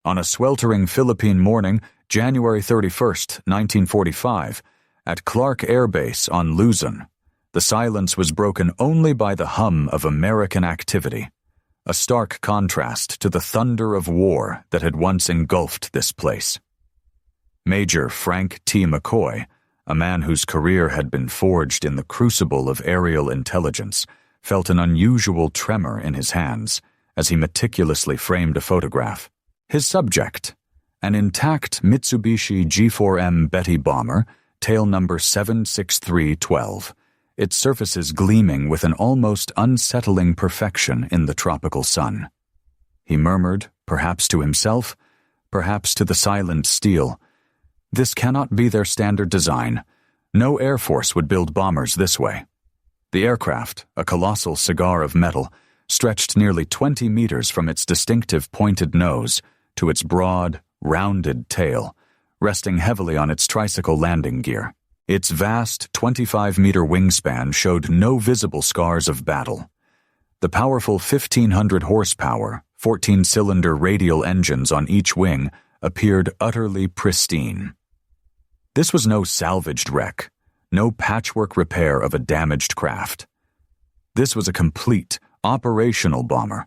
On a sweltering Philippine morning, January 31st, 1945, at Clark Air Base on Luzon, the silence was broken only by the hum of American activity, a stark contrast to the thunder of war that had once engulfed this place. Major Frank T. McCoy, a man whose career had been forged in the crucible of aerial intelligence, felt an unusual tremor in his hands as he meticulously framed a photograph. His subject, an intact Mitsubishi G4M Betty bomber, tail number 76312, its surfaces gleaming with an almost unsettling perfection in the tropical sun. He murmured, perhaps to himself, perhaps to the silent steel, "This cannot be their standard design. No Air Force would build bombers this way." The aircraft, a colossal cigar of metal, stretched nearly 20 meters from its distinctive pointed nose to its broad, rounded tail, resting heavily on its tricycle landing gear. Its vast 25-meter wingspan showed no visible scars of battle. The powerful 1,500 horsepower, 14-cylinder radial engines on each wing appeared utterly pristine. This was no salvaged wreck, no patchwork repair of a damaged craft. This was a complete, operational bomber,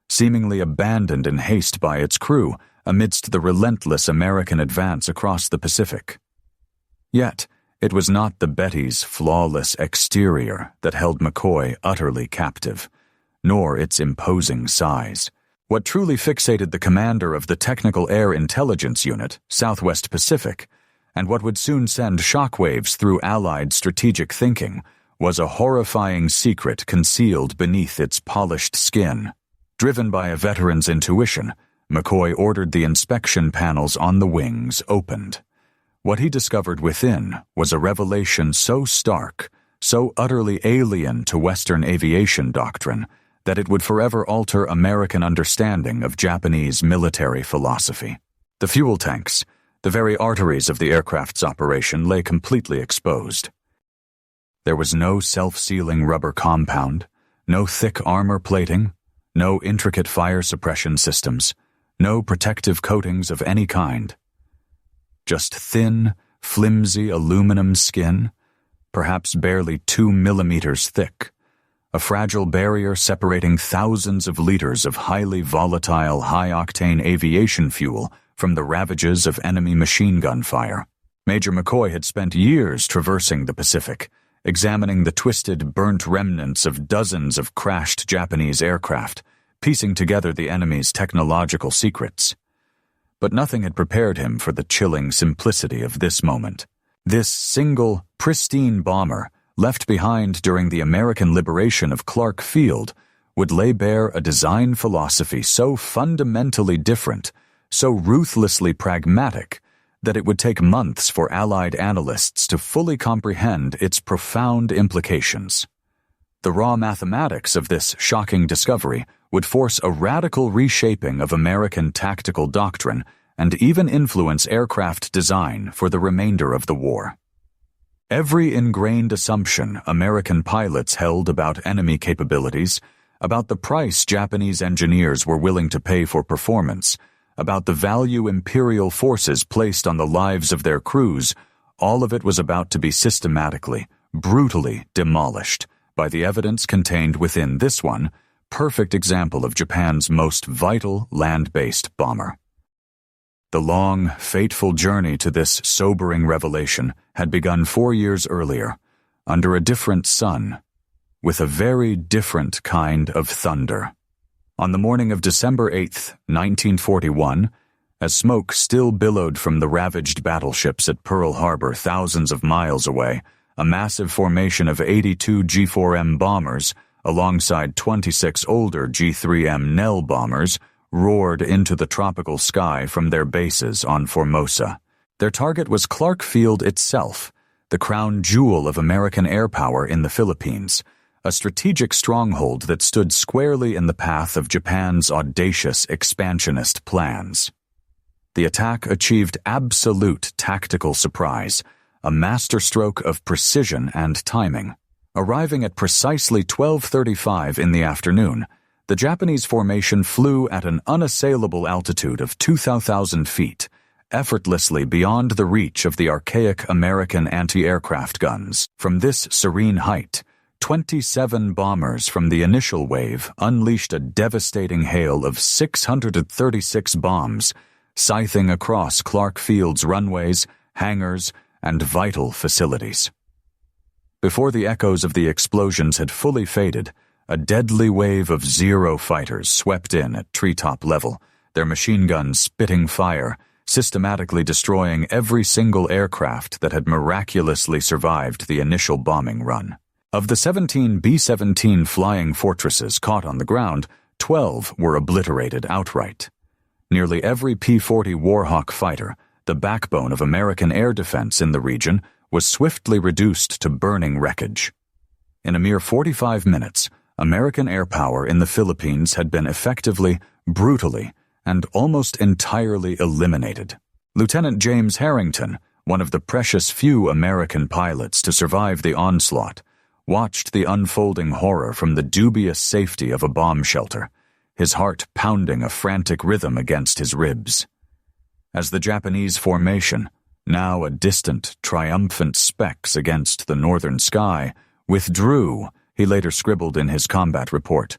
seemingly abandoned in haste by its crew amidst the relentless American advance across the Pacific. Yet, it was not the Betty's flawless exterior that held McCoy utterly captive, nor its imposing size. What truly fixated the commander of the Technical Air Intelligence Unit, Southwest Pacific, and what would soon send shockwaves through Allied strategic thinking, was a horrifying secret concealed beneath its polished skin. Driven by a veteran's intuition, McCoy ordered the inspection panels on the wings opened. What he discovered within was a revelation so stark, so utterly alien to Western aviation doctrine, that it would forever alter American understanding of Japanese military philosophy. The fuel tanks, the very arteries of the aircraft's operation, lay completely exposed. There was no self-sealing rubber compound, no thick armor plating, no intricate fire suppression systems, no protective coatings of any kind. Just thin, flimsy aluminum skin, perhaps barely 2 millimeters thick, a fragile barrier separating thousands of liters of highly volatile, high-octane aviation fuel from the ravages of enemy machine gun fire. Major McCoy had spent years traversing the Pacific, examining the twisted, burnt remnants of dozens of crashed Japanese aircraft, piecing together the enemy's technological secrets. But nothing had prepared him for the chilling simplicity of this moment. This single, pristine bomber, left behind during the American liberation of Clark Field, would lay bare a design philosophy so fundamentally different, so ruthlessly pragmatic, that it would take months for Allied analysts to fully comprehend its profound implications. The raw mathematics of this shocking discovery would force a radical reshaping of American tactical doctrine and even influence aircraft design for the remainder of the war. Every ingrained assumption American pilots held about enemy capabilities, about the price Japanese engineers were willing to pay for performance, about the value imperial forces placed on the lives of their crews, all of it was about to be systematically, brutally demolished by the evidence contained within this one, perfect example of Japan's most vital land-based bomber. The long, fateful journey to this sobering revelation had begun 4 years earlier, under a different sun, with a very different kind of thunder. On the morning of December 8, 1941, as smoke still billowed from the ravaged battleships at Pearl Harbor thousands of miles away, a massive formation of 82 G4M bombers, alongside 26 older G3M Nell bombers, roared into the tropical sky from their bases on Formosa. Their target was Clark Field itself, the crown jewel of American air power in the Philippines, a strategic stronghold that stood squarely in the path of Japan's audacious expansionist plans. The attack achieved absolute tactical surprise, a masterstroke of precision and timing. Arriving at precisely 12:35 in the afternoon, The Japanese formation flew at an unassailable altitude of 2,000 feet, effortlessly beyond the reach of the archaic American anti-aircraft guns. From this serene height, 27 bombers from the initial wave unleashed a devastating hail of 636 bombs, scything across Clark Field's runways, hangars, and vital facilities. Before the echoes of the explosions had fully faded, a deadly wave of Zero fighters swept in at treetop level, their machine guns spitting fire, systematically destroying every single aircraft that had miraculously survived the initial bombing run. Of the 17 B-17 flying fortresses caught on the ground, 12 were obliterated outright. Nearly every P-40 Warhawk fighter, the backbone of American air defense in the region, was swiftly reduced to burning wreckage. In a mere 45 minutes, American air power in the Philippines had been effectively, brutally, and almost entirely eliminated. Lieutenant James Harrington, one of the precious few American pilots to survive the onslaught, watched the unfolding horror from the dubious safety of a bomb shelter, his heart pounding a frantic rhythm against his ribs. As the Japanese formation, now a distant, triumphant specks against the northern sky, withdrew, he later scribbled in his combat report.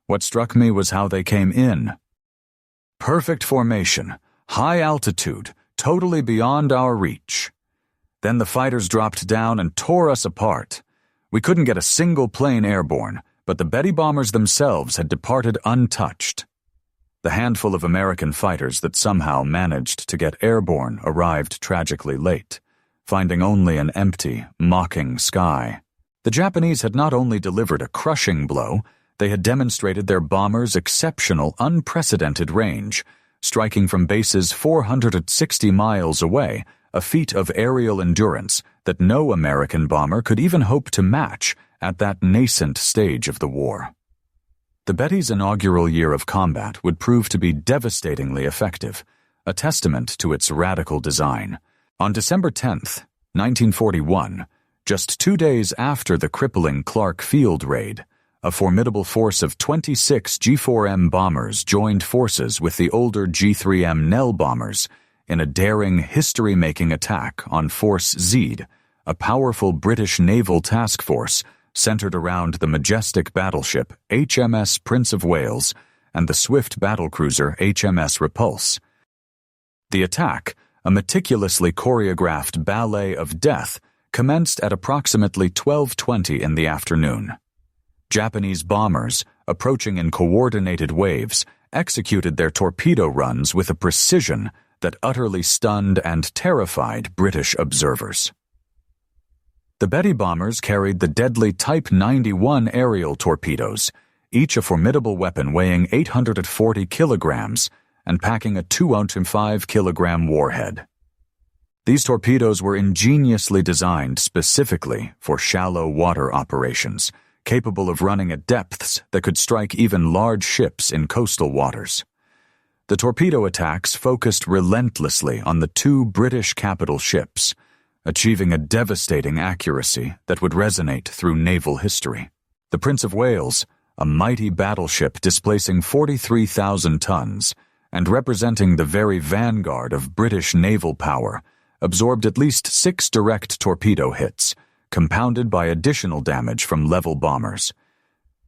What struck me was how they came in. Perfect formation, high altitude, totally beyond our reach. Then the fighters dropped down and tore us apart. We couldn't get a single plane airborne, but the Betty bombers themselves had departed untouched. The handful of American fighters that somehow managed to get airborne arrived tragically late, finding only an empty, mocking sky. The Japanese had not only delivered a crushing blow, they had demonstrated their bombers' exceptional, unprecedented range, striking from bases 460 miles away, a feat of aerial endurance that no American bomber could even hope to match at that nascent stage of the war. The Betty's inaugural year of combat would prove to be devastatingly effective, a testament to its radical design. On December 10th, 1941, just 2 days after the crippling Clark Field raid, a formidable force of 26 G4M bombers joined forces with the older G3M Nell bombers in a daring, history-making attack on Force Zed, a powerful British naval task force centered around the majestic battleship HMS Prince of Wales and the swift battlecruiser HMS Repulse. The attack, a meticulously choreographed ballet of death, commenced at approximately 12:20 in the afternoon. Japanese bombers, approaching in coordinated waves, executed their torpedo runs with a precision that utterly stunned and terrified British observers. The Betty bombers carried the deadly Type 91 aerial torpedoes, each a formidable weapon weighing 840 kilograms and packing a 205-kilogram warhead. These torpedoes were ingeniously designed specifically for shallow water operations, capable of running at depths that could strike even large ships in coastal waters. The torpedo attacks focused relentlessly on the 2 British capital ships, achieving a devastating accuracy that would resonate through naval history. The Prince of Wales, a mighty battleship displacing 43,000 tons and representing the very vanguard of British naval power, absorbed at least 6 direct torpedo hits, compounded by additional damage from level bombers.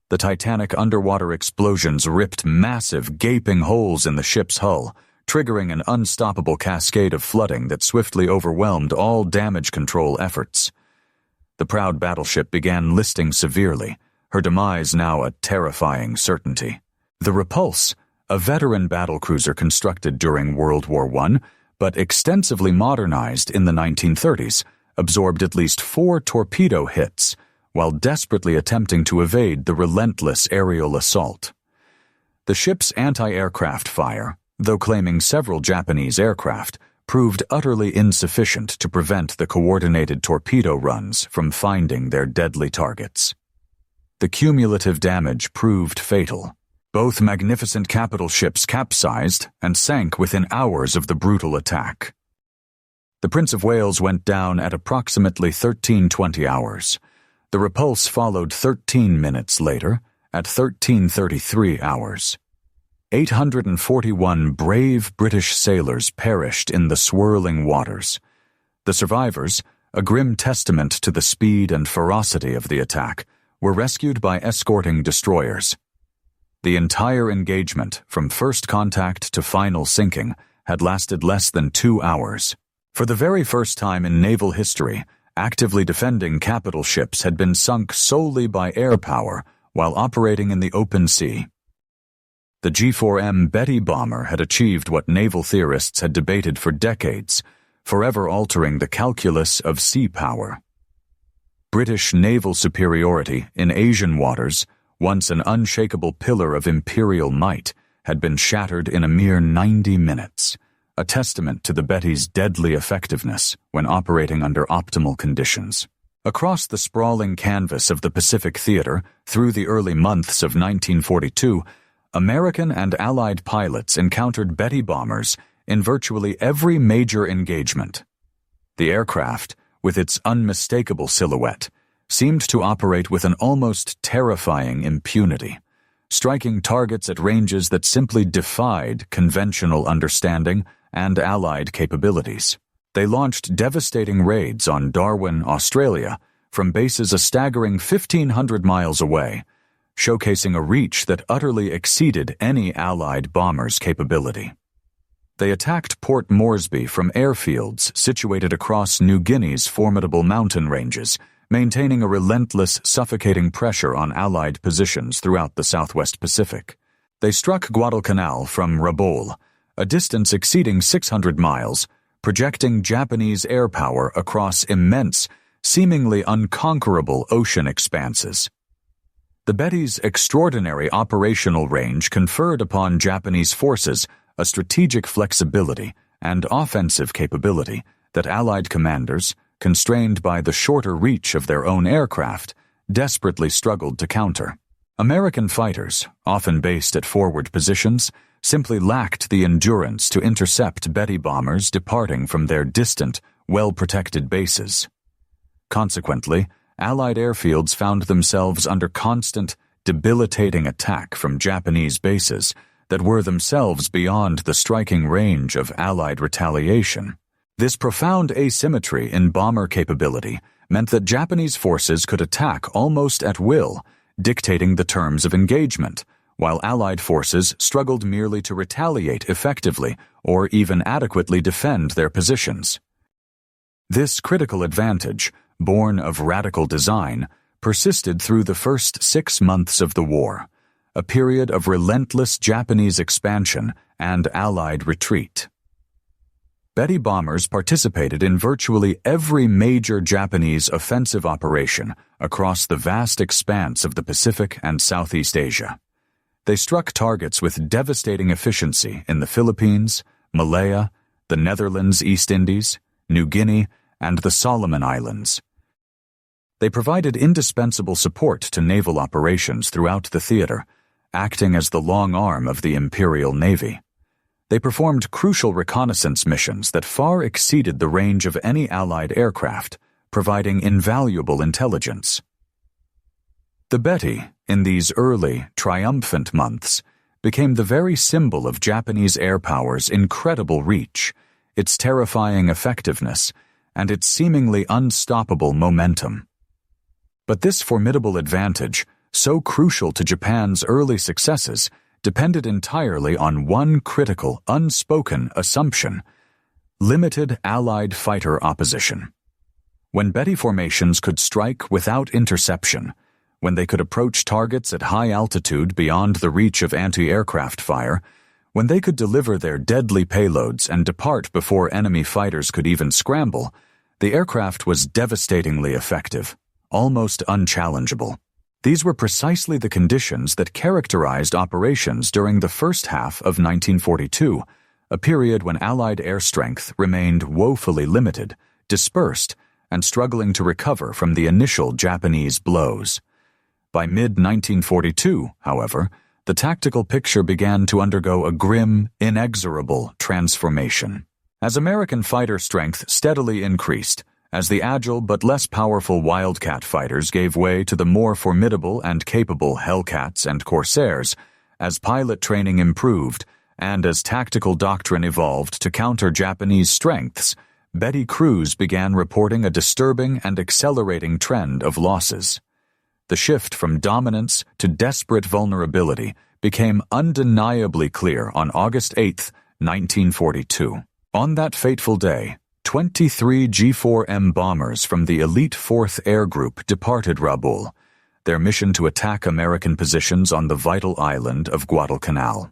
The titanic underwater explosions ripped massive, gaping holes in the ship's hull, triggering an unstoppable cascade of flooding that swiftly overwhelmed all damage control efforts. The proud battleship began listing severely, her demise now a terrifying certainty. The Repulse, a veteran battlecruiser constructed during World War I, but extensively modernized in the 1930s, absorbed at least 4 torpedo hits, while desperately attempting to evade the relentless aerial assault. The ship's anti-aircraft fire, though claiming several Japanese aircraft, proved utterly insufficient to prevent the coordinated torpedo runs from finding their deadly targets. The cumulative damage proved fatal. Both magnificent capital ships capsized and sank within hours of the brutal attack. The Prince of Wales went down at approximately 13:20 hours. The Repulse followed 13 minutes later at 13:33 hours. 841 brave British sailors perished in the swirling waters. The survivors, a grim testament to the speed and ferocity of the attack, were rescued by escorting destroyers. The entire engagement, from first contact to final sinking, had lasted less than 2 hours. For the very first time in naval history, actively defending capital ships had been sunk solely by air power while operating in the open sea. The G4M Betty bomber had achieved what naval theorists had debated for decades, forever altering the calculus of sea power. British naval superiority in Asian waters, once an unshakable pillar of imperial might, had been shattered in a mere 90 minutes, a testament to the Betty's deadly effectiveness when operating under optimal conditions. Across the sprawling canvas of the Pacific Theater, through the early months of 1942, American and Allied pilots encountered Betty bombers in virtually every major engagement. The aircraft, with its unmistakable silhouette, seemed to operate with an almost terrifying impunity, striking targets at ranges that simply defied conventional understanding and Allied capabilities. They launched devastating raids on Darwin, Australia, from bases a staggering 1,500 miles away, showcasing a reach that utterly exceeded any Allied bomber's capability. They attacked Port Moresby from airfields situated across New Guinea's formidable mountain ranges, maintaining a relentless, suffocating pressure on Allied positions throughout the Southwest Pacific. They struck Guadalcanal from Rabaul, a distance exceeding 600 miles, projecting Japanese air power across immense, seemingly unconquerable ocean expanses. The Betty's extraordinary operational range conferred upon Japanese forces a strategic flexibility and offensive capability that Allied commanders, constrained by the shorter reach of their own aircraft, desperately struggled to counter. American fighters, often based at forward positions, simply lacked the endurance to intercept Betty bombers departing from their distant, well-protected bases. Consequently, Allied airfields found themselves under constant, debilitating attack from Japanese bases that were themselves beyond the striking range of Allied retaliation. This profound asymmetry in bomber capability meant that Japanese forces could attack almost at will, dictating the terms of engagement, while Allied forces struggled merely to retaliate effectively or even adequately defend their positions. This critical advantage, born of radical design, persisted through the first 6 months of the war, a period of relentless Japanese expansion and Allied retreat. Betty bombers participated in virtually every major Japanese offensive operation across the vast expanse of the Pacific and Southeast Asia. They struck targets with devastating efficiency in the Philippines, Malaya, the Netherlands East Indies, New Guinea, and the Solomon Islands. They provided indispensable support to naval operations throughout the theater, acting as the long arm of the Imperial Navy. They performed crucial reconnaissance missions that far exceeded the range of any Allied aircraft, providing invaluable intelligence. The Betty, in these early, triumphant months, became the very symbol of Japanese air power's incredible reach, its terrifying effectiveness, and its seemingly unstoppable momentum. But this formidable advantage, so crucial to Japan's early successes, depended entirely on one critical, unspoken assumption: limited Allied fighter opposition. When Betty formations could strike without interception, when they could approach targets at high altitude beyond the reach of anti-aircraft fire, when they could deliver their deadly payloads and depart before enemy fighters could even scramble, the aircraft was devastatingly effective, almost unchallengeable. These were precisely the conditions that characterized operations during the first half of 1942, a period when Allied air strength remained woefully limited, dispersed, and struggling to recover from the initial Japanese blows. By mid-1942, however, the tactical picture began to undergo a grim, inexorable transformation. As American fighter strength steadily increased, as the agile but less powerful Wildcat fighters gave way to the more formidable and capable Hellcats and Corsairs, as pilot training improved and as tactical doctrine evolved to counter Japanese strengths, Betty crews began reporting a disturbing and accelerating trend of losses. The shift from dominance to desperate vulnerability became undeniably clear on August 8, 1942. On that fateful day, 23 G4M bombers from the elite 4th Air Group departed Rabaul, their mission to attack American positions on the vital island of Guadalcanal.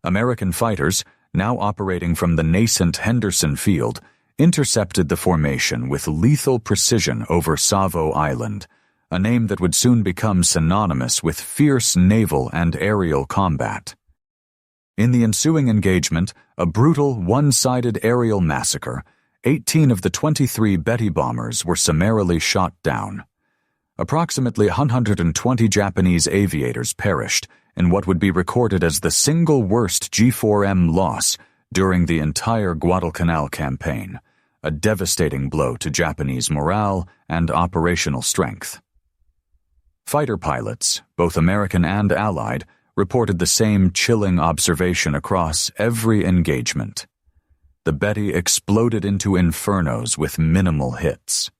American fighters, now operating from the nascent Henderson Field, intercepted the formation with lethal precision over Savo Island, a name that would soon become synonymous with fierce naval and aerial combat. In the ensuing engagement, a brutal, one-sided aerial massacre, 18 of the 23 Betty bombers were summarily shot down. Approximately 120 Japanese aviators perished in what would be recorded as the single worst G4M loss during the entire Guadalcanal campaign, a devastating blow to Japanese morale and operational strength. Fighter pilots, both American and Allied, reported the same chilling observation across every engagement. The Betty exploded into infernos with minimal hits.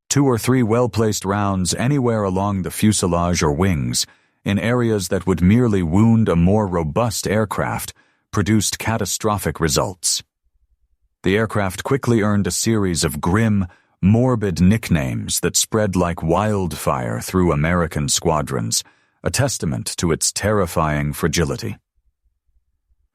2 or 3 well-placed rounds anywhere along the fuselage or wings, in areas that would merely wound a more robust aircraft, produced catastrophic results. The aircraft quickly earned a series of grim, morbid nicknames that spread like wildfire through American squadrons, a testament to its terrifying fragility.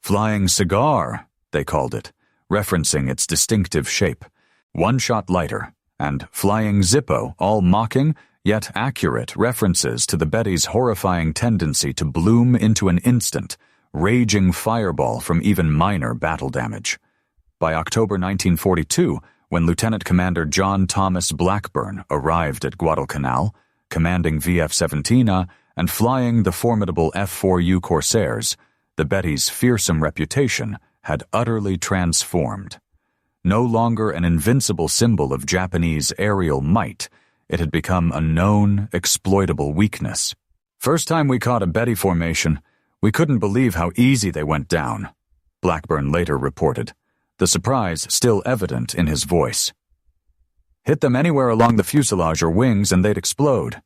Flying Cigar, they called it, referencing its distinctive shape, One Shot Lighter, and Flying Zippo, all mocking, yet accurate references to the Betty's horrifying tendency to bloom into an instant, raging fireball from even minor battle damage. By October 1942, when Lieutenant Commander John Thomas Blackburn arrived at Guadalcanal, commanding VF-17A and flying the formidable F-4U Corsairs, the Betty's fearsome reputation had utterly transformed. No longer an invincible symbol of Japanese aerial might, it had become a known, exploitable weakness. "First time we caught a Betty formation, we couldn't believe how easy they went down," Blackburn later reported, the surprise still evident in his voice. "Hit them anywhere along the fuselage or wings and they'd explode.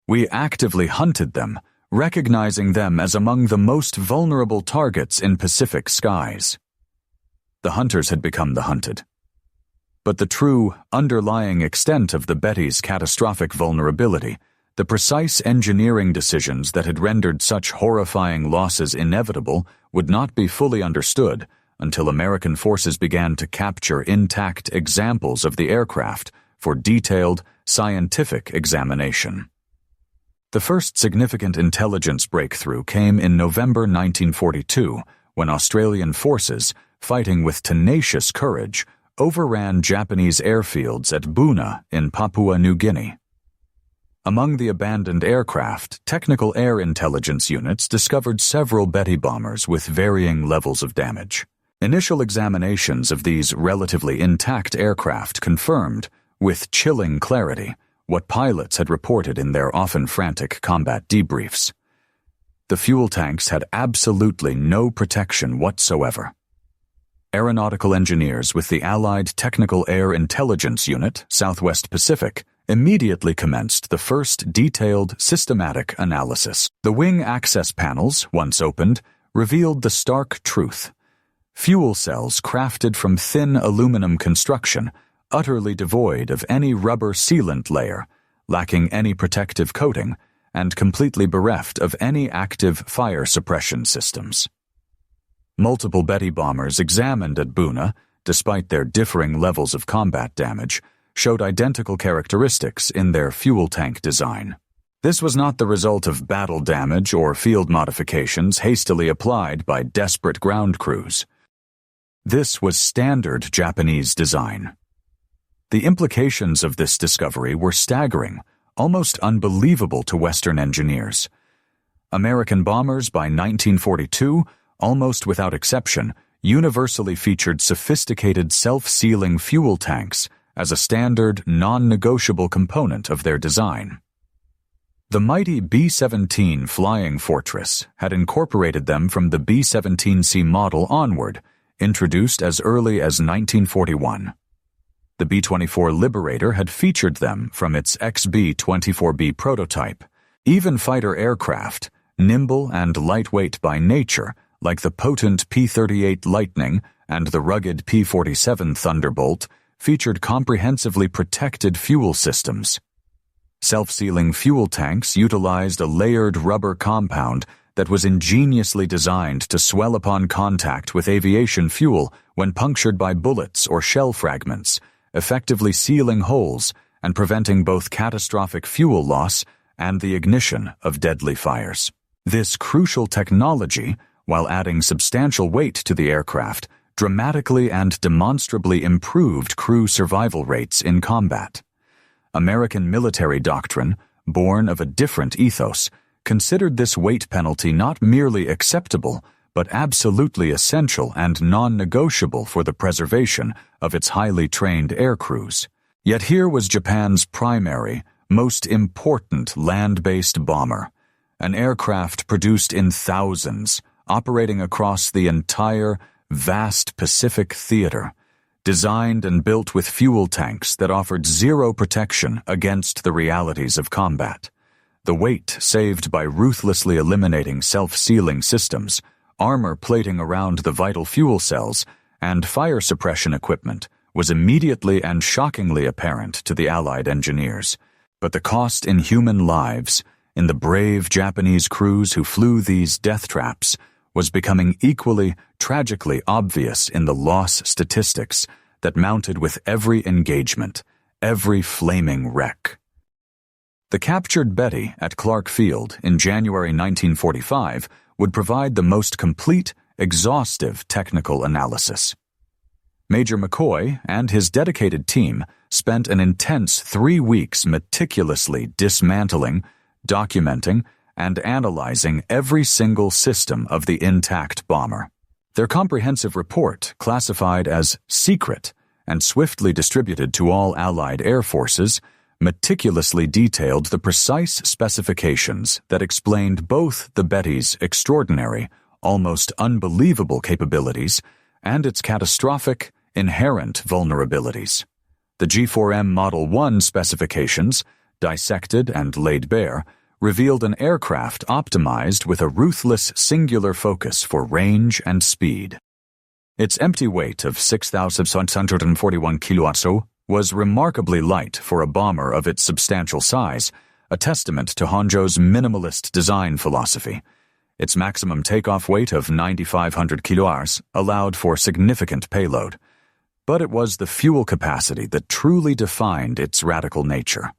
We actively hunted them, recognizing them as among the most vulnerable targets in Pacific skies." The hunters had become the hunted. But the true, underlying extent of the Betty's catastrophic vulnerability, the precise engineering decisions that had rendered such horrifying losses inevitable, would not be fully understood until American forces began to capture intact examples of the aircraft for detailed, scientific examination. The first significant intelligence breakthrough came in November 1942, when Australian forces, fighting with tenacious courage, overran Japanese airfields at Buna in Papua New Guinea. Among the abandoned aircraft, technical air intelligence units discovered several Betty bombers with varying levels of damage. Initial examinations of these relatively intact aircraft confirmed, with chilling clarity, what pilots had reported in their often frantic combat debriefs. The fuel tanks had absolutely no protection whatsoever. Aeronautical engineers with the Allied Technical Air Intelligence Unit, Southwest Pacific, immediately commenced the first detailed, systematic analysis. The wing access panels, once opened, revealed the stark truth. Fuel cells crafted from thin aluminum construction, utterly devoid of any rubber sealant layer, lacking any protective coating, and completely bereft of any active fire suppression systems. Multiple Betty bombers examined at Buna, despite their differing levels of combat damage, showed identical characteristics in their fuel tank design. This was not the result of battle damage or field modifications hastily applied by desperate ground crews. This was standard Japanese design. The implications of this discovery were staggering, almost unbelievable to Western engineers. American bombers by 1942, almost without exception, universally featured sophisticated self-sealing fuel tanks as a standard, non-negotiable component of their design. The mighty B-17 Flying Fortress had incorporated them from the B-17C model onward, introduced as early as 1941. The B-24 Liberator had featured them from its XB-24B prototype. Even fighter aircraft, nimble and lightweight by nature, like the potent P-38 Lightning and the rugged P-47 Thunderbolt, featured comprehensively protected fuel systems. Self-sealing fuel tanks utilized a layered rubber compound that was ingeniously designed to swell upon contact with aviation fuel when punctured by bullets or shell fragments, effectively sealing holes and preventing both catastrophic fuel loss and the ignition of deadly fires. This crucial technology, while adding substantial weight to the aircraft, dramatically and demonstrably improved crew survival rates in combat. American military doctrine, born of a different ethos, considered this weight penalty not merely acceptable, but absolutely essential and non-negotiable for the preservation of its highly trained air crews. Yet here was Japan's primary, most important land-based bomber, an aircraft produced in thousands, operating across the entire, vast Pacific theater, designed and built with fuel tanks that offered zero protection against the realities of combat. The weight saved by ruthlessly eliminating self-sealing systems, armor plating around the vital fuel cells, and fire suppression equipment was immediately and shockingly apparent to the Allied engineers. But the cost in human lives, in the brave Japanese crews who flew these death traps, was becoming equally, tragically obvious in the loss statistics that mounted with every engagement, every flaming wreck. The captured Betty at Clark Field in January 1945 would provide the most complete, exhaustive technical analysis. Major McCoy and his dedicated team spent an intense 3 weeks meticulously dismantling, documenting, and analyzing every single system of the intact bomber. Their comprehensive report, classified as secret and swiftly distributed to all Allied air forces, meticulously detailed the precise specifications that explained both the Betty's extraordinary, almost unbelievable capabilities and its catastrophic, inherent vulnerabilities. The G4M Model 1 specifications, dissected and laid bare, revealed an aircraft optimized with a ruthless singular focus for range and speed. Its empty weight of 6,641 kilograms was remarkably light for a bomber of its substantial size, a testament to Honjo's minimalist design philosophy. Its maximum takeoff weight of 9,500 kilograms allowed for significant payload, but it was the fuel capacity that truly defined its radical nature.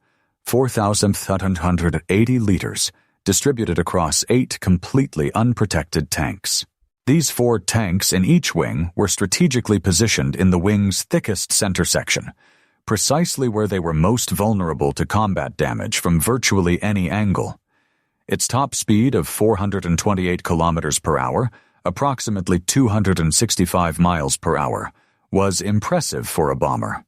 4,780 liters, distributed across 8 completely unprotected tanks. These 4 tanks in each wing were strategically positioned in the wing's thickest center section, precisely where they were most vulnerable to combat damage from virtually any angle. Its top speed of 428 kilometers per hour, approximately 265 miles per hour, was impressive for a bomber.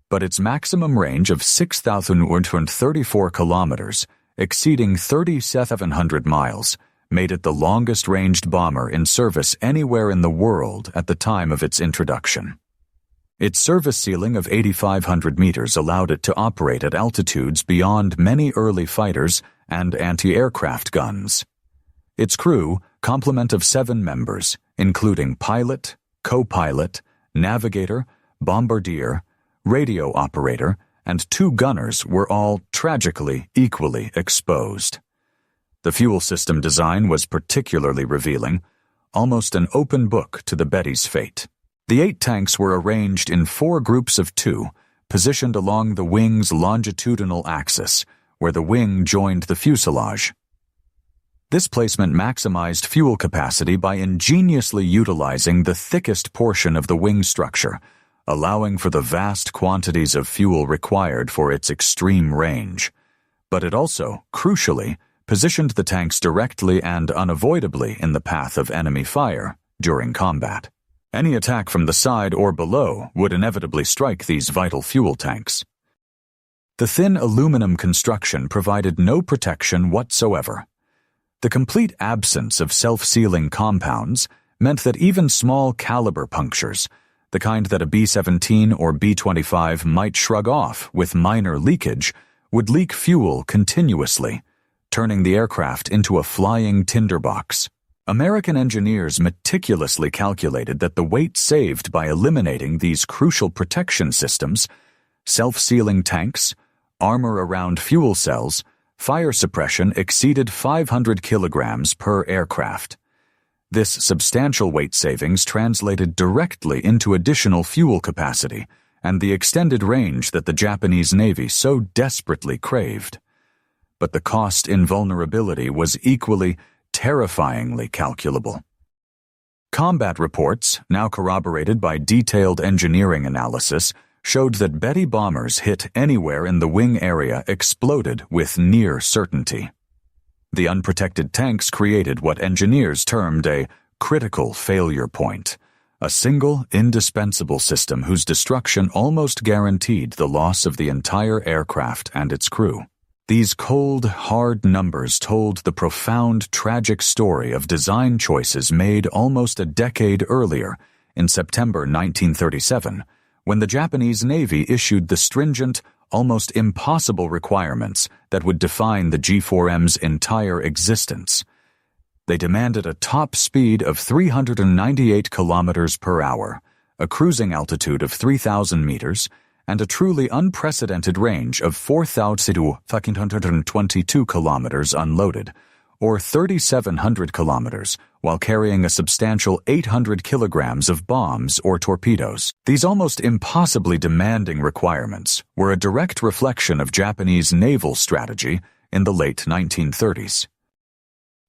But its maximum range of 6,134 kilometers, exceeding 3,700 miles, made it the longest-ranged bomber in service anywhere in the world at the time of its introduction. Its service ceiling of 8,500 meters allowed it to operate at altitudes beyond many early fighters and anti-aircraft guns. Its crew, complement of 7 members, including pilot, co-pilot, navigator, bombardier, radio operator, and 2 gunners, were all tragically equally exposed. The fuel system design was particularly revealing, almost an open book to the Betty's fate. The 8 tanks were arranged in 4 groups of 2, positioned along the wing's longitudinal axis, where the wing joined the fuselage. This placement maximized fuel capacity by ingeniously utilizing the thickest portion of the wing structure, allowing for the vast quantities of fuel required for its extreme range. But it also, crucially, positioned the tanks directly and unavoidably in the path of enemy fire during combat. Any attack from the side or below would inevitably strike these vital fuel tanks. The thin aluminum construction provided no protection whatsoever. The complete absence of self-sealing compounds meant that even small caliber punctures, the kind that a B-17 or B-25 might shrug off with minor leakage, would leak fuel continuously, turning the aircraft into a flying tinderbox. American engineers meticulously calculated that the weight saved by eliminating these crucial protection systems, self-sealing tanks, armor around fuel cells, fire suppression exceeded 500 kilograms per aircraft. This substantial weight savings translated directly into additional fuel capacity and the extended range that the Japanese Navy so desperately craved. But the cost in vulnerability was equally terrifyingly calculable. Combat reports, now corroborated by detailed engineering analysis, showed that Betty bombers hit anywhere in the wing area exploded with near certainty. The unprotected tanks created what engineers termed a critical failure point, a single, indispensable system whose destruction almost guaranteed the loss of the entire aircraft and its crew. These cold, hard numbers told the profound, tragic story of design choices made almost a decade earlier, in September 1937, when the Japanese Navy issued the stringent, almost impossible requirements that would define the G4M's entire existence. They demanded a top speed of 398 kilometers per hour, a cruising altitude of 3,000 meters, and a truly unprecedented range of 4,522 kilometers unloaded, or 3,700 kilometers, while carrying a substantial 800 kilograms of bombs or torpedoes. These almost impossibly demanding requirements were a direct reflection of Japanese naval strategy in the late 1930s.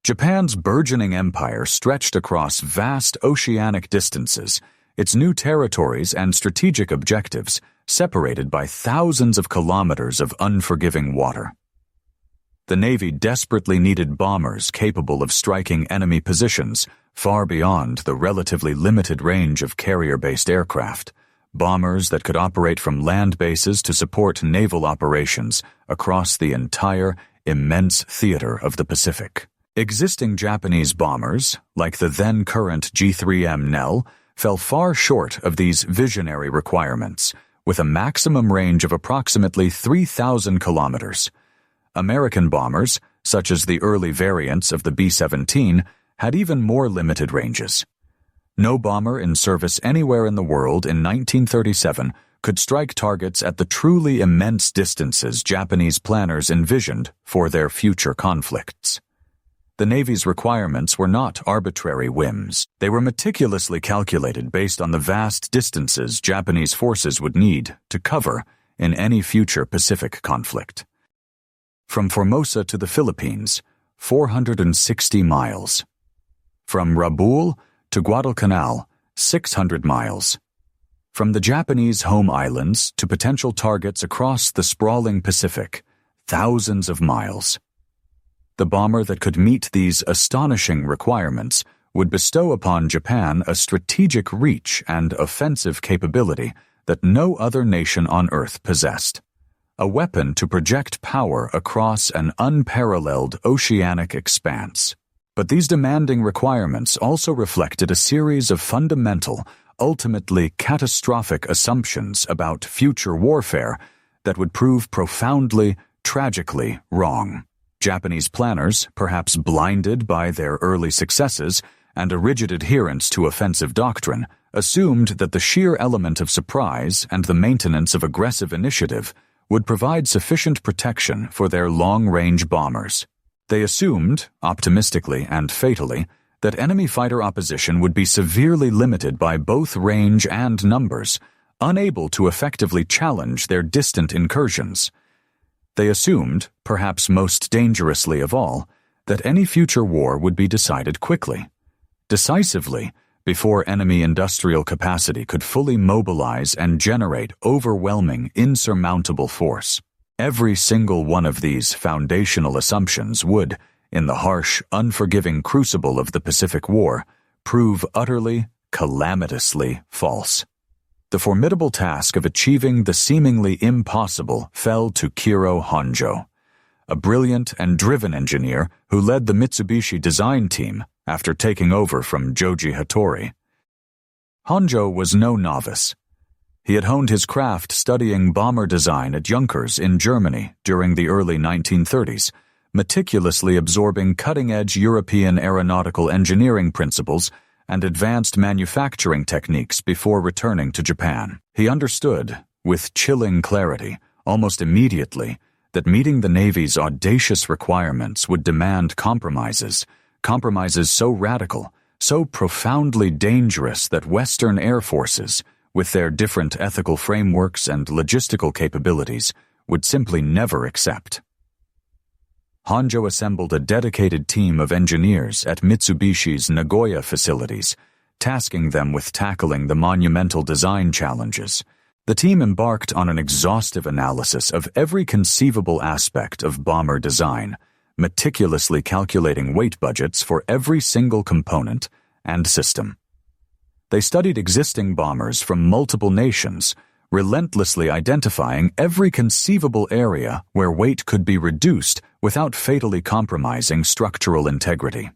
Japan's burgeoning empire stretched across vast oceanic distances, its new territories and strategic objectives separated by thousands of kilometers of unforgiving water. The Navy desperately needed bombers capable of striking enemy positions far beyond the relatively limited range of carrier-based aircraft, bombers that could operate from land bases to support naval operations across the entire, immense theater of the Pacific. Existing Japanese bombers, like the then-current G4M Nell, fell far short of these visionary requirements, with a maximum range of approximately 3,000 kilometers. American bombers, such as the early variants of the B-17, had even more limited ranges. No bomber in service anywhere in the world in 1937 could strike targets at the truly immense distances Japanese planners envisioned for their future conflicts. The Navy's requirements were not arbitrary whims. They were meticulously calculated based on the vast distances Japanese forces would need to cover in any future Pacific conflict. From Formosa to the Philippines, 460 miles. From Rabaul to Guadalcanal, 600 miles. From the Japanese home islands to potential targets across the sprawling Pacific, thousands of miles. The bomber that could meet these astonishing requirements would bestow upon Japan a strategic reach and offensive capability that no other nation on Earth possessed. A weapon to project power across an unparalleled oceanic expanse. But these demanding requirements also reflected a series of fundamental, ultimately catastrophic assumptions about future warfare that would prove profoundly, tragically wrong. Japanese planners, perhaps blinded by their early successes and a rigid adherence to offensive doctrine, assumed that the sheer element of surprise and the maintenance of aggressive initiative would provide sufficient protection for their long-range bombers. They assumed, optimistically and fatally, that enemy fighter opposition would be severely limited by both range and numbers, unable to effectively challenge their distant incursions. They assumed, perhaps most dangerously of all, that any future war would be decided quickly, decisively, before enemy industrial capacity could fully mobilize and generate overwhelming, insurmountable force. Every single one of these foundational assumptions would, in the harsh, unforgiving crucible of the Pacific War, prove utterly, calamitously false. The formidable task of achieving the seemingly impossible fell to Kiro Honjo, a brilliant and driven engineer who led the Mitsubishi design team after taking over from Joji Hattori. Honjo was no novice. He had honed his craft studying bomber design at Junkers in Germany during the early 1930s, meticulously absorbing cutting-edge European aeronautical engineering principles and advanced manufacturing techniques before returning to Japan. He understood, with chilling clarity, almost immediately, that meeting the Navy's audacious requirements would demand compromises so radical, so profoundly dangerous that Western air forces, with their different ethical frameworks and logistical capabilities, would simply never accept. Honjo assembled a dedicated team of engineers at Mitsubishi's Nagoya facilities, tasking them with tackling the monumental design challenges. The team embarked on an exhaustive analysis of every conceivable aspect of bomber design, meticulously calculating weight budgets for every single component and system. They studied existing bombers from multiple nations, relentlessly identifying every conceivable area where weight could be reduced without fatally compromising structural integrity.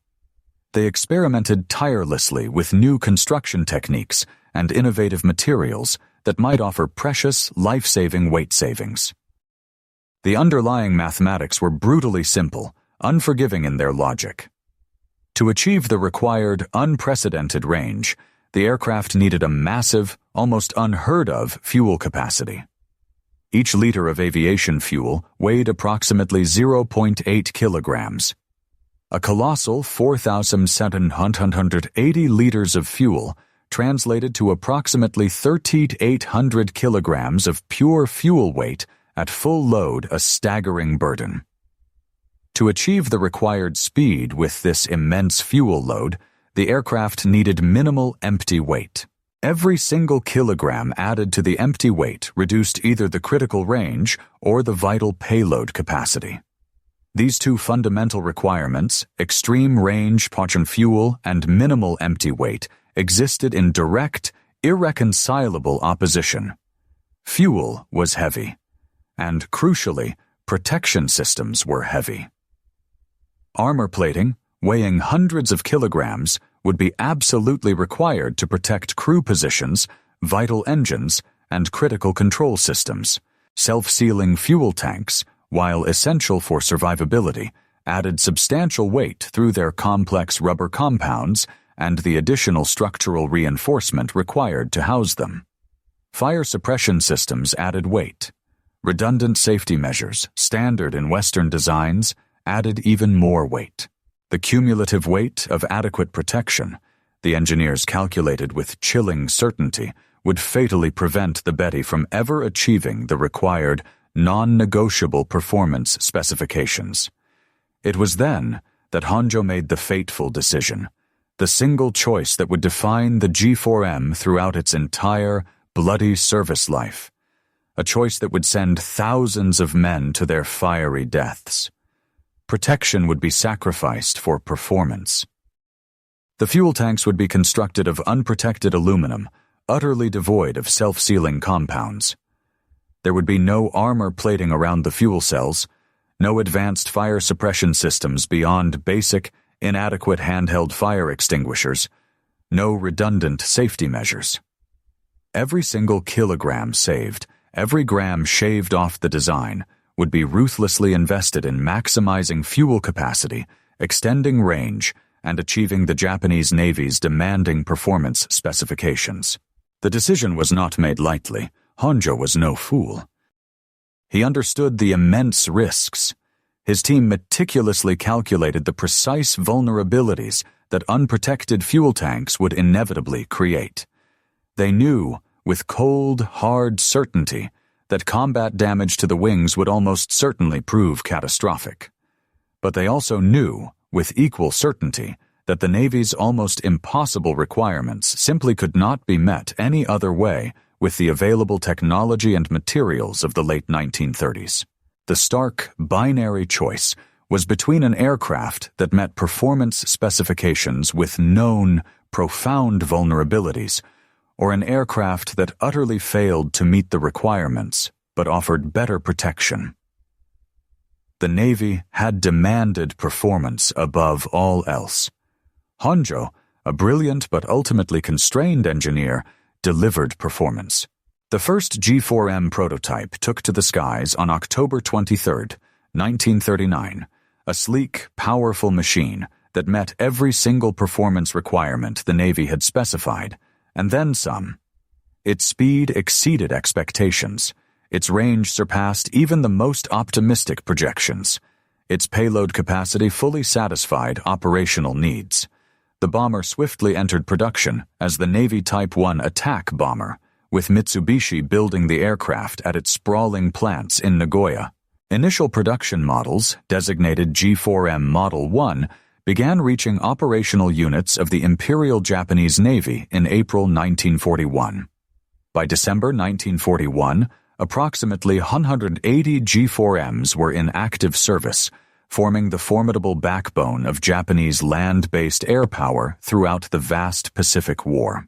They experimented tirelessly with new construction techniques and innovative materials that might offer precious, life-saving weight savings. The underlying mathematics were brutally simple, unforgiving in their logic. To achieve the required, unprecedented range, the aircraft needed a massive, almost unheard-of fuel capacity. Each liter of aviation fuel weighed approximately 0.8 kilograms. A colossal 4,780 liters of fuel translated to approximately 3,800 kilograms of pure fuel weight at full load, a staggering burden. To achieve the required speed with this immense fuel load, the aircraft needed minimal empty weight. Every single kilogram added to the empty weight reduced either the critical range or the vital payload capacity. These two fundamental requirements, extreme range, portion fuel, and minimal empty weight, existed in direct, irreconcilable opposition. Fuel was heavy, and crucially, protection systems were heavy. Armor plating, weighing hundreds of kilograms, would be absolutely required to protect crew positions, vital engines, and critical control systems. Self-sealing fuel tanks, while essential for survivability, added substantial weight through their complex rubber compounds and the additional structural reinforcement required to house them. Fire suppression systems added weight. Redundant safety measures, standard in Western designs, added even more weight. The cumulative weight of adequate protection, the engineers calculated with chilling certainty, would fatally prevent the Betty from ever achieving the required, non-negotiable performance specifications. It was then that Honjo made the fateful decision, the single choice that would define the G4M throughout its entire, bloody service life. A choice that would send thousands of men to their fiery deaths. Protection would be sacrificed for performance. The fuel tanks would be constructed of unprotected aluminum, utterly devoid of self-sealing compounds. There would be no armor plating around the fuel cells, no advanced fire suppression systems beyond basic, inadequate handheld fire extinguishers, no redundant safety measures. Every single kilogram saved, every gram shaved off the design, would be ruthlessly invested in maximizing fuel capacity, extending range, and achieving the Japanese Navy's demanding performance specifications. The decision was not made lightly. Honjo was no fool. He understood the immense risks. His team meticulously calculated the precise vulnerabilities that unprotected fuel tanks would inevitably create. They knew, with cold, hard certainty, that combat damage to the wings would almost certainly prove catastrophic. But they also knew, with equal certainty, that the Navy's almost impossible requirements simply could not be met any other way with the available technology and materials of the late 1930s. The stark, binary choice was between an aircraft that met performance specifications with known, profound vulnerabilities, or an aircraft that utterly failed to meet the requirements but offered better protection. The Navy had demanded performance above all else. Honjo, a brilliant but ultimately constrained engineer, delivered performance. The first G4M prototype took to the skies on October 23, 1939, a sleek, powerful machine that met every single performance requirement the Navy had specified, and then some. Its speed exceeded expectations. Its range surpassed even the most optimistic projections. Its payload capacity fully satisfied operational needs. The bomber swiftly entered production as the Navy Type 1 attack bomber, with Mitsubishi building the aircraft at its sprawling plants in Nagoya. Initial production models, designated G4M Model 1, began reaching operational units of the Imperial Japanese Navy in April 1941. By December 1941, approximately 180 G4Ms were in active service, forming the formidable backbone of Japanese land-based air power throughout the vast Pacific War.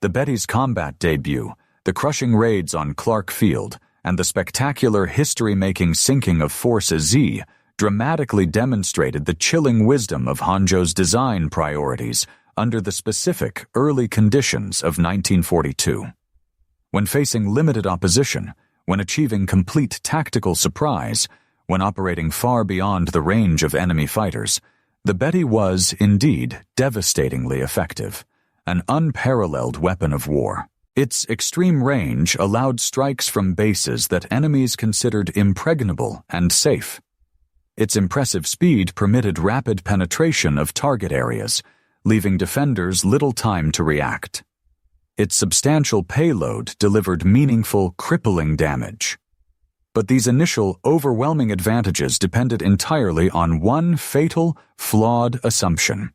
The Betty's combat debut, the crushing raids on Clark Field, and the spectacular history-making sinking of Force Z dramatically demonstrated the chilling wisdom of Honjo's design priorities under the specific early conditions of 1942. When facing limited opposition, when achieving complete tactical surprise, when operating far beyond the range of enemy fighters, the Betty was, indeed, devastatingly effective, an unparalleled weapon of war. Its extreme range allowed strikes from bases that enemies considered impregnable and safe. Its impressive speed permitted rapid penetration of target areas, leaving defenders little time to react. Its substantial payload delivered meaningful, crippling damage. But these initial, overwhelming advantages depended entirely on one fatal, flawed assumption: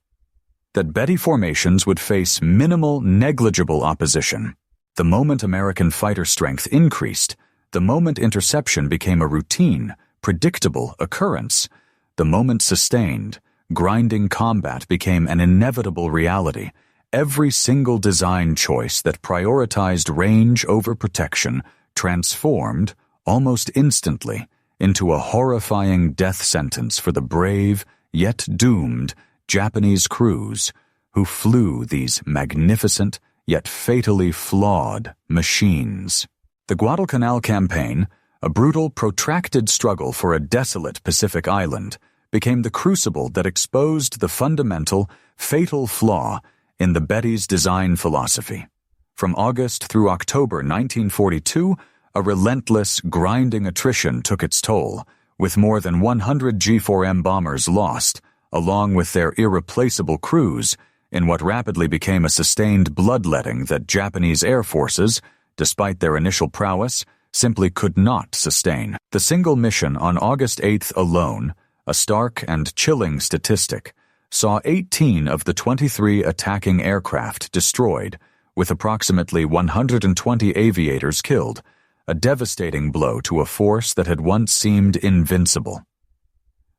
that Betty formations would face minimal, negligible opposition. The moment American fighter strength increased, the moment interception became a routine, predictable occurrence, the moment sustained, grinding combat became an inevitable reality, every single design choice that prioritized range over protection transformed, almost instantly, into a horrifying death sentence for the brave, yet doomed, Japanese crews who flew these magnificent, yet fatally flawed machines. The Guadalcanal campaign, a brutal, protracted struggle for a desolate Pacific island, became the crucible that exposed the fundamental, fatal flaw in the Betty's design philosophy. From August through October 1942, a relentless, grinding attrition took its toll, with more than 100 G4M bombers lost, along with their irreplaceable crews, in what rapidly became a sustained bloodletting that Japanese air forces, despite their initial prowess, simply could not sustain. The single mission on August 8th alone, a stark and chilling statistic, saw 18 of the 23 attacking aircraft destroyed, with approximately 120 aviators killed, a devastating blow to a force that had once seemed invincible.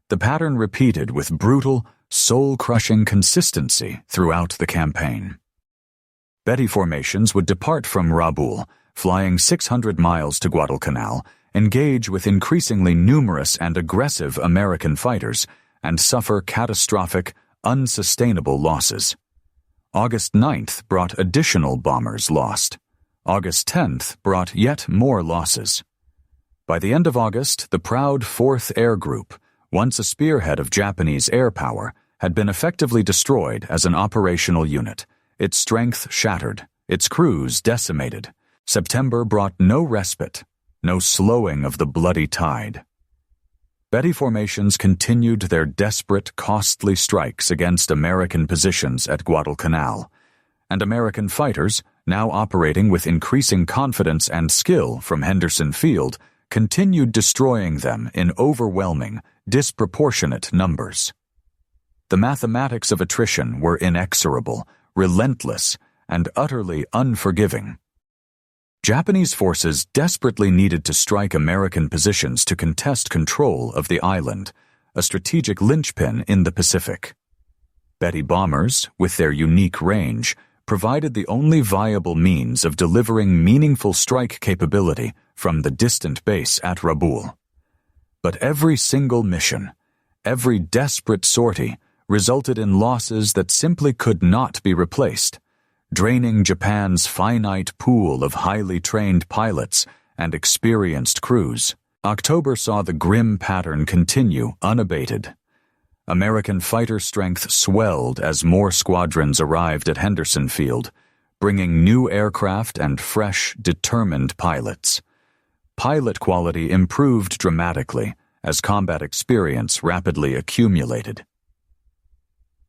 The pattern repeated with brutal, soul-crushing consistency throughout the campaign. Betty formations would depart from Rabaul, flying 600 miles to Guadalcanal, engage with increasingly numerous and aggressive American fighters, and suffer catastrophic, unsustainable losses. August 9th brought additional bombers lost. August 10th brought yet more losses. By the end of August, the proud 4th Air Group, once a spearhead of Japanese air power, had been effectively destroyed as an operational unit, its strength shattered, its crews decimated. September brought no respite, no slowing of the bloody tide. Betty formations continued their desperate, costly strikes against American positions at Guadalcanal, and American fighters, now operating with increasing confidence and skill from Henderson Field, continued destroying them in overwhelming, disproportionate numbers. The mathematics of attrition were inexorable, relentless, and utterly unforgiving. Japanese forces desperately needed to strike American positions to contest control of the island, a strategic linchpin in the Pacific. Betty bombers, with their unique range, provided the only viable means of delivering meaningful strike capability from the distant base at Rabaul. But every single mission, every desperate sortie, resulted in losses that simply could not be replaced, draining Japan's finite pool of highly trained pilots and experienced crews. October saw the grim pattern continue unabated. American fighter strength swelled as more squadrons arrived at Henderson Field, bringing new aircraft and fresh, determined pilots. Pilot quality improved dramatically as combat experience rapidly accumulated.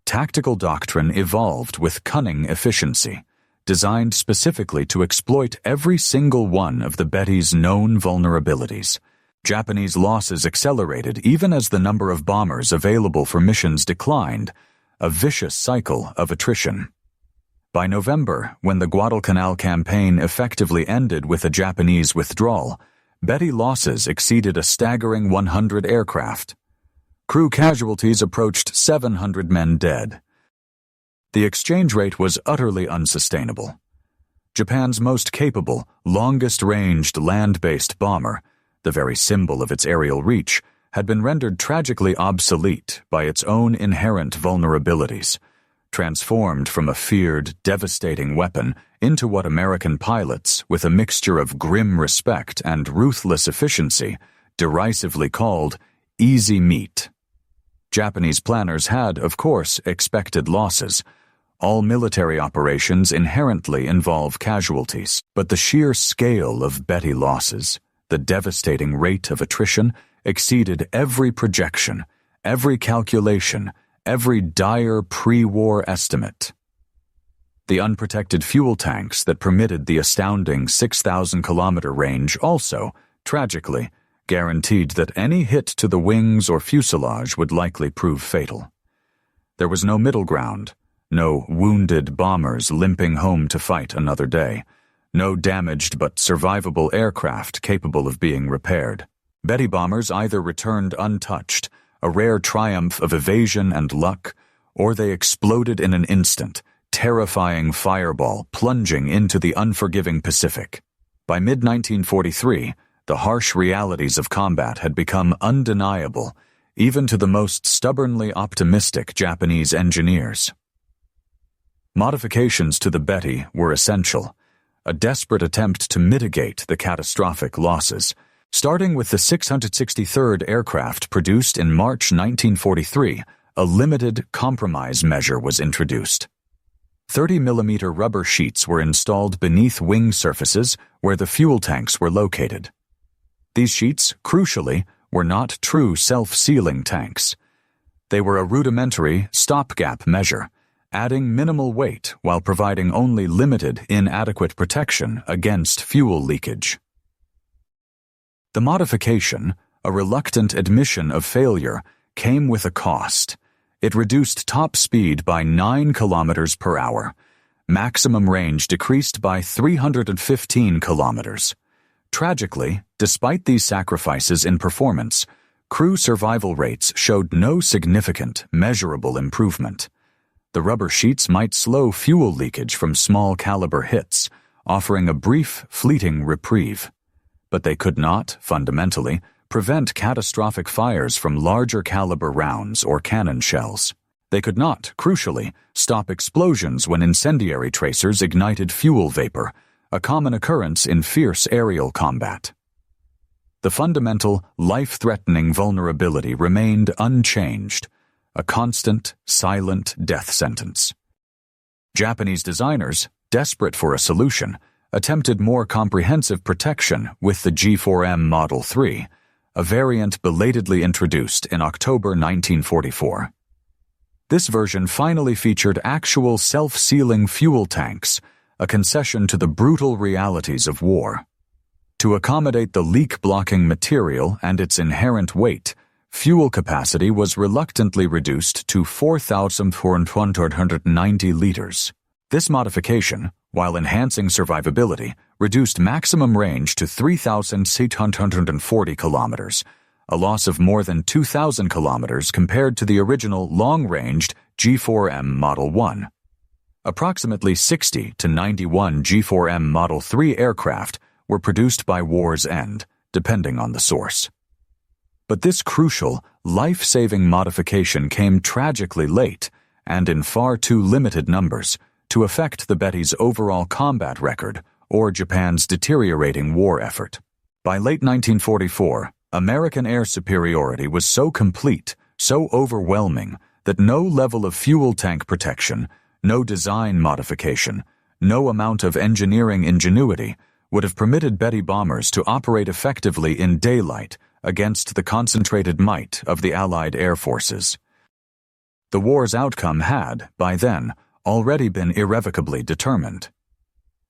Tactical doctrine evolved with cunning efficiency, designed specifically to exploit every single one of the Betty's known vulnerabilities. Japanese losses accelerated even as the number of bombers available for missions declined, a vicious cycle of attrition. By November, when the Guadalcanal campaign effectively ended with a Japanese withdrawal, Betty losses exceeded a staggering 100 aircraft. Crew casualties approached 700 men dead. The exchange rate was utterly unsustainable. Japan's most capable, longest-ranged land-based bomber, the very symbol of its aerial reach, had been rendered tragically obsolete by its own inherent vulnerabilities, transformed from a feared, devastating weapon into what American pilots, with a mixture of grim respect and ruthless efficiency, derisively called easy meat. Japanese planners had, of course, expected losses. All military operations inherently involve casualties, but the sheer scale of Betty losses, the devastating rate of attrition, exceeded every projection, every calculation, every dire pre-war estimate. The unprotected fuel tanks that permitted the astounding 6,000-kilometer range also, tragically, guaranteed that any hit to the wings or fuselage would likely prove fatal. There was no middle ground, no wounded bombers limping home to fight another day, no damaged but survivable aircraft capable of being repaired. Betty bombers either returned untouched, a rare triumph of evasion and luck, or they exploded in an instant, terrifying fireball plunging into the unforgiving Pacific. By mid-1943, the harsh realities of combat had become undeniable, even to the most stubbornly optimistic Japanese engineers. Modifications to the Betty were essential, a desperate attempt to mitigate the catastrophic losses. Starting with the 663rd aircraft produced in March 1943, a limited compromise measure was introduced. 30mm rubber sheets were installed beneath wing surfaces where the fuel tanks were located. These sheets, crucially, were not true self-sealing tanks. They were a rudimentary stopgap measure, adding minimal weight while providing only limited, inadequate protection against fuel leakage. The modification, a reluctant admission of failure, came with a cost. It reduced top speed by 9 kilometers per hour. Maximum range decreased by 315 kilometers. Tragically, despite these sacrifices in performance, crew survival rates showed no significant, measurable improvement. The rubber sheets might slow fuel leakage from small-caliber hits, offering a brief, fleeting reprieve. But they could not, fundamentally, prevent catastrophic fires from larger-caliber rounds or cannon shells. They could not, crucially, stop explosions when incendiary tracers ignited fuel vapor, a common occurrence in fierce aerial combat. The fundamental, life-threatening vulnerability remained unchanged, a constant, silent death sentence. Japanese designers, desperate for a solution, attempted more comprehensive protection with the G4M Model 3, a variant belatedly introduced in October 1944. This version finally featured actual self-sealing fuel tanks, a concession to the brutal realities of war. To accommodate the leak-blocking material and its inherent weight, fuel capacity was reluctantly reduced to 4,490 liters. This modification, while enhancing survivability, reduced maximum range to 3,640 kilometers, a loss of more than 2,000 kilometers compared to the original long-ranged G4M Model 1. Approximately 60 to 91 G4M Model 3 aircraft were produced by war's end, depending on the source. But this crucial, life-saving modification came tragically late and in far too limited numbers to affect the Betty's overall combat record or Japan's deteriorating war effort. By late 1944, American air superiority was so complete, so overwhelming, that no level of fuel tank protection, no design modification, no amount of engineering ingenuity would have permitted Betty bombers to operate effectively in daylight against the concentrated might of the Allied air forces. The war's outcome had, by then, already been irrevocably determined.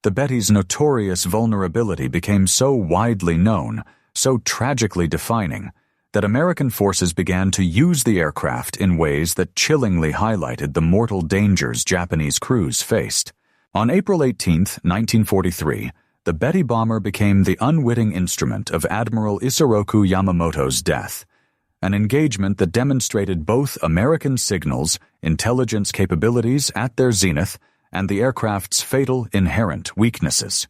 The Betty's notorious vulnerability became so widely known, so tragically defining, that American forces began to use the aircraft in ways that chillingly highlighted the mortal dangers Japanese crews faced. On April 18, 1943, the Betty bomber became the unwitting instrument of Admiral Isoroku Yamamoto's death, an engagement that demonstrated both American signals, intelligence capabilities at their zenith, and the aircraft's fatal inherent weaknesses.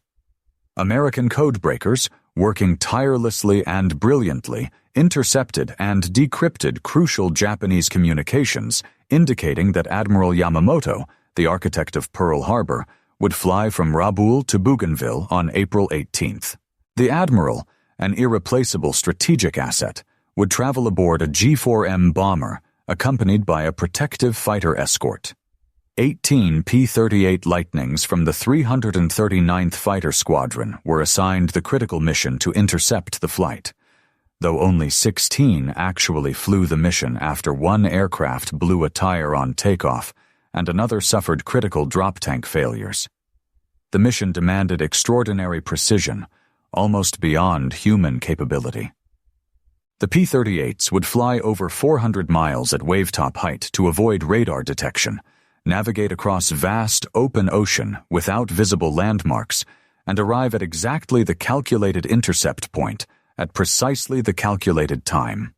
American codebreakers, working tirelessly and brilliantly, intercepted and decrypted crucial Japanese communications, indicating that Admiral Yamamoto, the architect of Pearl Harbor, would fly from Rabaul to Bougainville on April 18th. The Admiral, an irreplaceable strategic asset, would travel aboard a G4M bomber, accompanied by a protective fighter escort. 18 P-38 Lightnings from the 339th Fighter Squadron were assigned the critical mission to intercept the flight, though only 16 actually flew the mission after one aircraft blew a tire on takeoff and another suffered critical drop tank failures. The mission demanded extraordinary precision, almost beyond human capability. The P-38s would fly over 400 miles at wavetop height to avoid radar detection, navigate across vast open ocean without visible landmarks, and arrive at exactly the calculated intercept point at precisely the calculated time.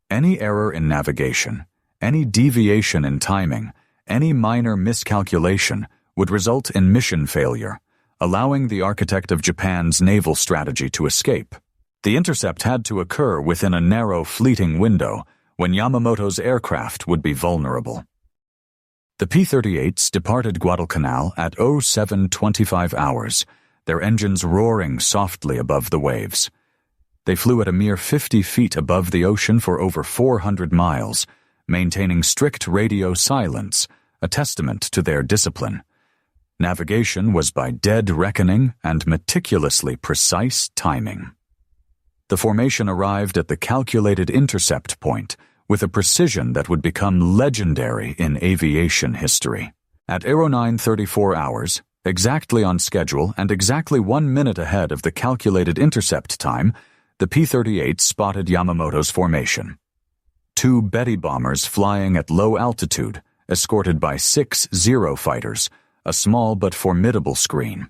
Any error in navigation, any deviation in timing, any minor miscalculation would result in mission failure, allowing the architect of Japan's naval strategy to escape. The intercept had to occur within a narrow, fleeting window when Yamamoto's aircraft would be vulnerable. The P-38s departed Guadalcanal at 07:25 hours, their engines roaring softly above the waves. They flew at a mere 50 feet above the ocean for over 400 miles, maintaining strict radio silence, a testament to their discipline. Navigation was by dead reckoning and meticulously precise timing. The formation arrived at the calculated intercept point with a precision that would become legendary in aviation history. At 09:34 hours, exactly on schedule and exactly 1 minute ahead of the calculated intercept time, the P-38 spotted Yamamoto's formation. 2 Betty bombers flying at low altitude, escorted by 6 Zero fighters, a small but formidable screen.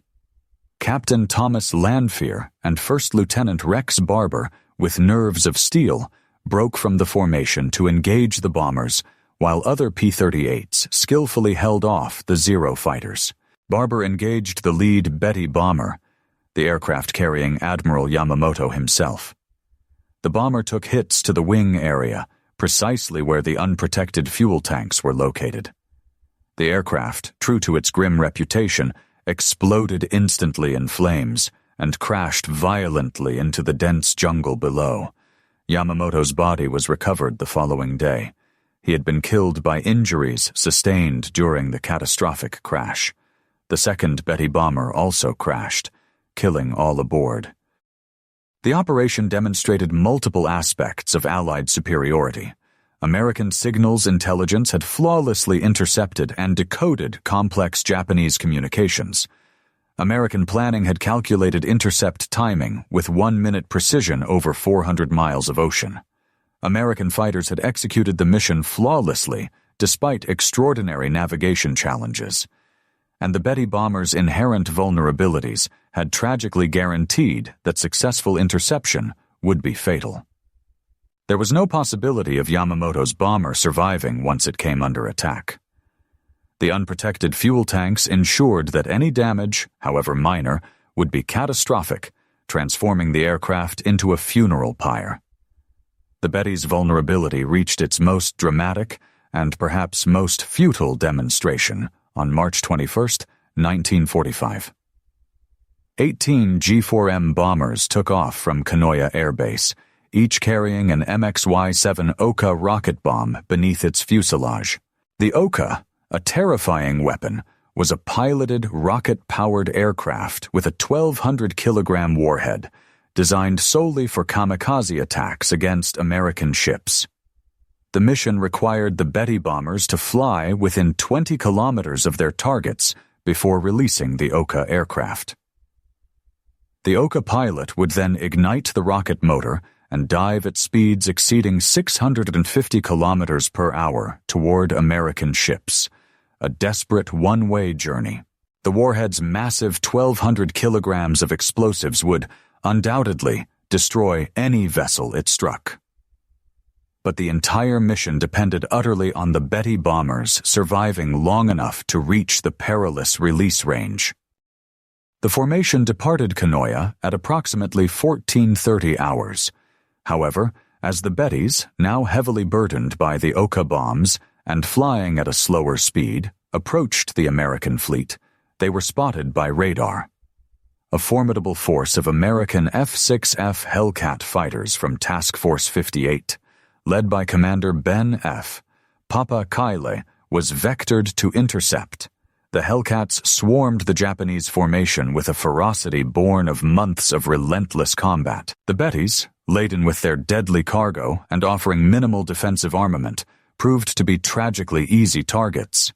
Captain Thomas Lanphier and First Lieutenant Rex Barber, with nerves of steel, broke from the formation to engage the bombers, while other P-38s skillfully held off the Zero fighters. Barber engaged the lead Betty bomber, the aircraft carrying Admiral Yamamoto himself. The bomber took hits to the wing area, precisely where the unprotected fuel tanks were located. The aircraft, true to its grim reputation, exploded instantly in flames and crashed violently into the dense jungle below. Yamamoto's body was recovered the following day. He had been killed by injuries sustained during the catastrophic crash. The second Betty bomber also crashed, killing all aboard. The operation demonstrated multiple aspects of Allied superiority. American signals intelligence had flawlessly intercepted and decoded complex Japanese communications. American planning had calculated intercept timing with 1-minute precision over 400 miles of ocean. American fighters had executed the mission flawlessly, despite extraordinary navigation challenges. And the Betty bomber's inherent vulnerabilities had tragically guaranteed that successful interception would be fatal. There was no possibility of Yamamoto's bomber surviving once it came under attack. The unprotected fuel tanks ensured that any damage, however minor, would be catastrophic, transforming the aircraft into a funeral pyre. The Betty's vulnerability reached its most dramatic and perhaps most futile demonstration on March 21, 1945. 18 G4M bombers took off from Kanoya Air Base, each carrying an MXY-7 Oka rocket bomb beneath its fuselage. The Oka, a terrifying weapon, was a piloted, rocket-powered aircraft with a 1,200-kilogram warhead, designed solely for kamikaze attacks against American ships. The mission required the Betty bombers to fly within 20 kilometers of their targets before releasing the Oka aircraft. The Oka pilot would then ignite the rocket motor and dive at speeds exceeding 650 kilometers per hour toward American ships, a desperate one-way journey. The warhead's massive 1,200 kilograms of explosives would undoubtedly destroy any vessel it struck. But the entire mission depended utterly on the Betty bombers surviving long enough to reach the perilous release range. The formation departed Kanoya at approximately 14:30 hours. However, as the Bettys, now heavily burdened by the Oka bombs and flying at a slower speed, approached the American fleet, they were spotted by radar. A formidable force of American F-6F Hellcat fighters from Task Force 58, led by Commander Ben F. Papa Kaile, was vectored to intercept. The Hellcats swarmed the Japanese formation with a ferocity born of months of relentless combat. The Bettys, laden with their deadly cargo and offering minimal defensive armament, proved to be tragically easy targets.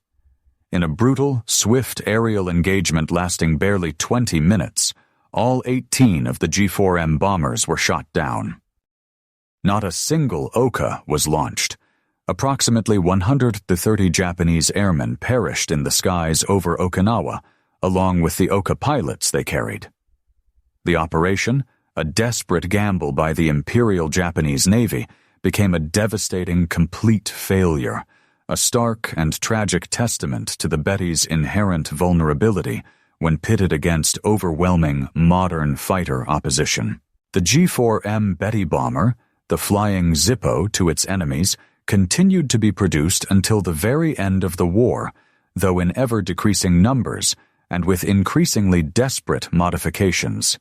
In a brutal, swift aerial engagement lasting barely 20 minutes, all 18 of the G4M bombers were shot down. Not a single Oka was launched. Approximately 130 Japanese airmen perished in the skies over Okinawa, along with the Oka pilots they carried. The operation, a desperate gamble by the Imperial Japanese Navy, became a devastating, complete failure, a stark and tragic testament to the Betty's inherent vulnerability when pitted against overwhelming modern fighter opposition. The G4M Betty bomber, the flying Zippo to its enemies, continued to be produced until the very end of the war, though in ever-decreasing numbers and with increasingly desperate modifications.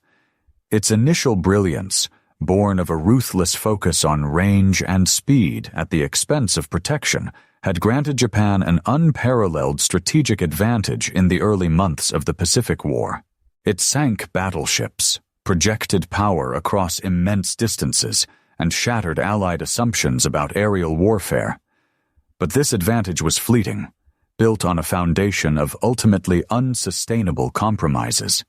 Its initial brilliance, born of a ruthless focus on range and speed at the expense of protection, had granted Japan an unparalleled strategic advantage in the early months of the Pacific War. It sank battleships, projected power across immense distances, and shattered Allied assumptions about aerial warfare. But this advantage was fleeting, built on a foundation of ultimately unsustainable compromises.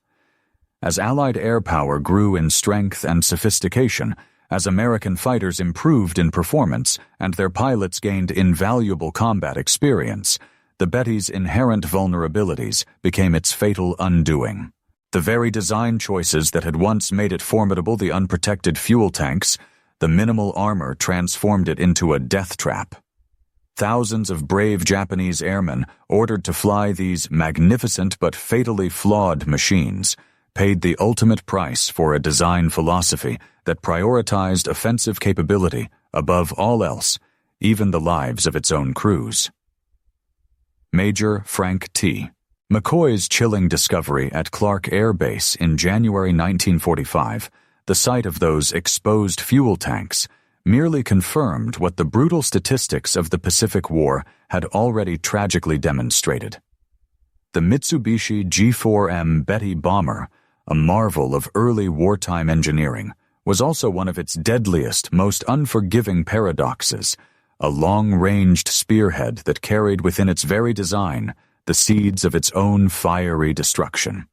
As Allied air power grew in strength and sophistication, as American fighters improved in performance and their pilots gained invaluable combat experience, the Betty's inherent vulnerabilities became its fatal undoing. The very design choices that had once made it formidable, the unprotected fuel tanks, the minimal armor transformed it into a death trap. Thousands of brave Japanese airmen, ordered to fly these magnificent but fatally flawed machines, paid the ultimate price for a design philosophy that prioritized offensive capability above all else, even the lives of its own crews. Major Frank T. McCoy's chilling discovery at Clark Air Base in January 1945, the site of those exposed fuel tanks, merely confirmed what the brutal statistics of the Pacific War had already tragically demonstrated. The Mitsubishi G4M Betty bomber, a marvel of early wartime engineering, was also one of its deadliest, most unforgiving paradoxes, a long-ranged spearhead that carried within its very design the seeds of its own fiery destruction.